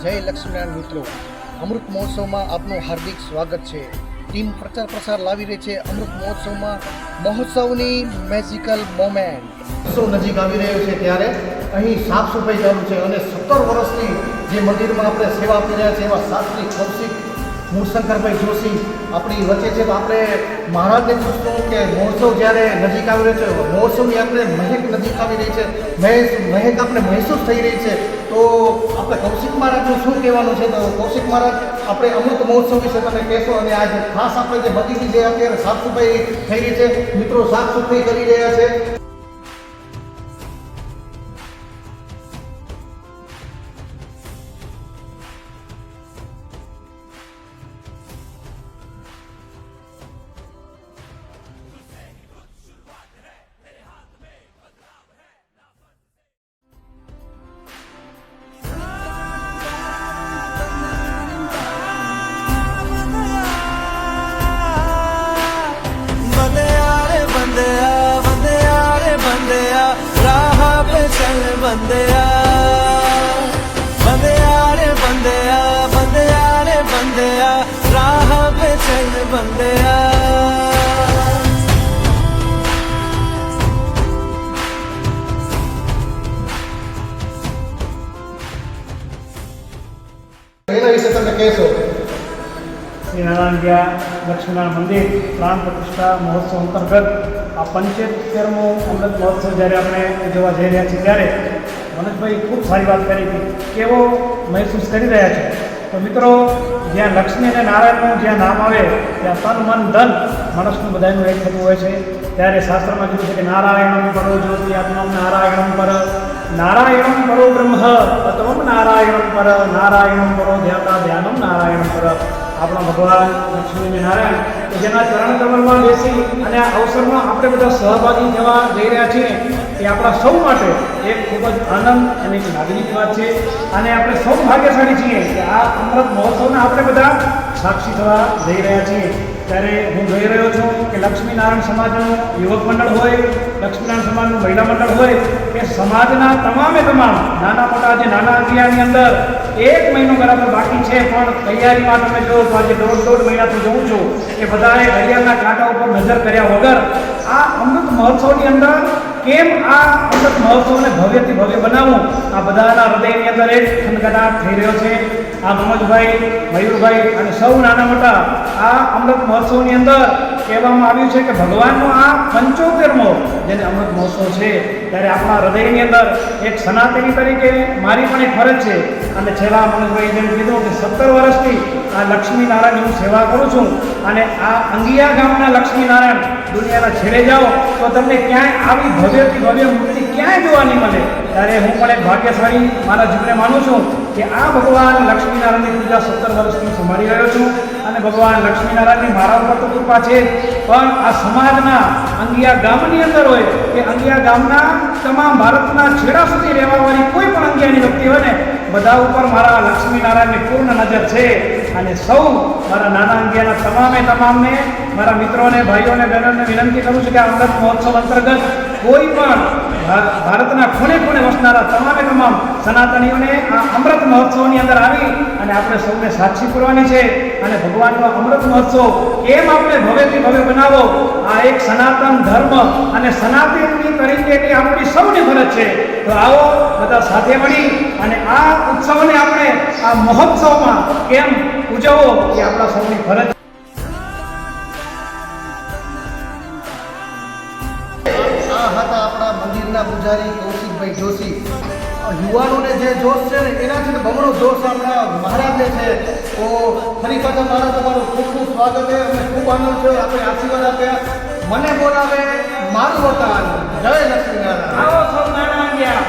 જય લક્ષ્મીનારાયણ મિત્રો, અમૃત મહોત્સવમાં આપનું હાર્દિક સ્વાગત છે. ટીમ પ્રચાર પ્રસાર લાવી રહી છે અમૃત મહોત્સવમાં મહોત્સવની મેજિકલ મોમેન્ટ. ઉત્સવ નજીક આવી રહ્યો છે ત્યારે અહીં સાફ સફાઈ ચાલુ છે અને 17 વર્ષથી જે મંદિરમાં આપણે સેવા આપી રહ્યા છે એવા શાસ્ત્રી કૌશિક મૂળશંકરભાઈ જોશી આપણી વચ્ચે છે. તો આપણે મહારાજને પૂછતું કે મહોત્સવ જ્યારે નજીક આવી રહ્યો છે, મહોત્સવની આપણે મહેક નજીક આવી રહી છે, મહેક આપણે મહેસૂસ થઈ રહી છે, તો આપણે કૌશિક મહારાજનું શું કહેવાનું છે? તો કૌશિક મહારાજ, આપણે અમૃત મહોત્સવ વિશે તમે કહેશો અને આજે ખાસ આપણે જે બગીચી જે અત્યારે સાફ સફાઈ થઈ રહી છે, મિત્રો સાફ સફાઈ કરી રહ્યા છે. એના વિશે તમે કહેશો? શ્રી નારાયણ લક્ષ્મીનારાયણ મંદિર પ્રાણ પ્રતિષ્ઠા મહોત્સવ અંતર્ગત આ 75મો અમૃત મહોત્સવ જ્યારે આપણે ઉજવવા જઈ રહ્યા છીએ ત્યારે મનોજભાઈ ખૂબ સારી વાત કરી હતી. કેવો મહેસૂસ કરી રહ્યા છે? તો મિત્રો, જ્યાં લક્ષ્મી અને નારાયણનું જ્યાં નામ આવે ત્યાં તન મન ધન માણસનું બધાનું એક થતું હોય છે. ત્યારે શાસ્ત્રમાં કીધું છે કે નારાયણમ પરો જ્યોતિઆત્મમ નારાયણમ પર નારાયણમ પરો બ્રહ્મ તત્વમ નારાયણમ પર નારાયણમ પરો ધ્યાતા ધ્યાનમ નારાયણમ પર. આપણા ભગવાન લક્ષ્મી નારાયણ કે જેના ચરણ કમળમાં બેસી અને આ અવસરમાં આપણે બધા સહભાગી થવા જઈ રહ્યા છીએ એ આપણા સૌ માટે એક ખૂબ જ આનંદ અને એક લાગણીની વાત છે. અને આપણે સૌ ભાગ્યશાળી છીએ કે આ અમૃત મહોત્સવના આપણે બધા સાક્ષી થવા જઈ રહ્યા છીએ. ત્યારે હું જોઈ રહ્યો છું કે લક્ષ્મીનારાયણ સમાજનું યુવક મંડળ હોય, લક્ષ્મીનારાયણ સમાજનું મહિલા મંડળ હોય, કે સમાજના તમામે તમામ નાના મોટા જે નાના અગિયારની અંદર 1 મહિનો બરાબર બાકી છે, પણ તૈયારીમાં તમે જો તો આજે દોઢ મહિનાથી જોઉં છું કે બધાએ ઘડિયાળના કાંટા ઉપર નજર કર્યા વગર આ અમૃત મહોત્સવની અંદર કેમ આ અમૃત મહોત્સવને ભવ્યથી ભવ્ય બનાવવું, આ બધાના હૃદયની અંદર એક ખનખનાટ થઈ રહ્યો છે. આ મનોજભાઈ, મયુરભાઈ અને સૌ નાના મોટા આ અમૃત મહોત્સવની અંદર કહેવામાં આવ્યું છે કે ભગવાનનો આ 75મો જેને અમૃત મહોત્સવ છે, ત્યારે આપણા હૃદયની અંદર એક સનાતની તરીકે મારી પણ એક ફરજ છે. અને છેલ્લા મનોજભાઈ જેમ કીધું કે 17 વર્ષથી આ લક્ષ્મીનારાયણની હું સેવા કરું છું. અને આ અંગિયા ગામના લક્ષ્મીનારાયણ દુનિયાના છેડે જાઓ તો તમને ક્યાંય આવી ભવ્યથી ભવ્ય મૂર્તિ ક્યાંય જોવા નહીં મળે. ત્યારે હું પણ એક ભાગ્યશાળી મારા જીવને માનું છું કે આ ભગવાન લક્ષ્મીનારાયણની પૂજા 17 વર્ષથી સંભાળી રહ્યો છું. અને ભગવાન લક્ષ્મીનારાયણની મારા ઉપર તો કૃપા છે, પણ આ સમાજના અંગિયા ગામની અંદર હોય કે અંગિયા ગામના તમામ ભારતના છેડા સુધી રહેવાવાળી કોઈ પણ અંગિયાની વ્યક્તિ હોય ને, બધા ઉપર મારા લક્ષ્મીનારાયણની પૂર્ણ નજર છે. અને સૌ મારા નાના અંગિયાના તમામને મારા મિત્રોને, ભાઈઓને, બહેનોને વિનંતી કરું છું કે આ અમૃત મહોત્સવ અંતર્ગત કોઈ પણ ભારતના ખૂણે ખૂણે વસનારા તમામ સનાતનીઓને આ અમૃત મહોત્સવની અંદર આવી અને આપણે સૌને સાક્ષી કરવાની છે. અને ભગવાનનો અમૃત મહોત્સવ કેમ આપણે ભવ્યથી ભવ્ય બનાવો, આ એક સનાતન ધર્મ અને સનાતનની તરીકેની આપણી સૌની ફરજ છે. તો આવો બધા સાથે મળી અને આ ઉત્સવને આપણે આ મહોત્સવમાં કેમ ઉજવવો એ આપણા સૌની ફરજ. આ હતા આપણા મંદિરના પૂજારી કૌશિકભાઈ જોશી. યુવાનોને જે જોશ છે ને એનાથી બમણો જોશ આપણા મહારાજને છે. તો ફરી પાછા મહારાજ તમારું ખૂબ ખૂબ સ્વાગત છે અને ખૂબ આનંદ છે. આપણે આશીર્વાદ આપ્યા, મને બોલાવે મારું વતન. જય લક્ષ્મીનારાયણ. આવો સૌ નાના ગયા.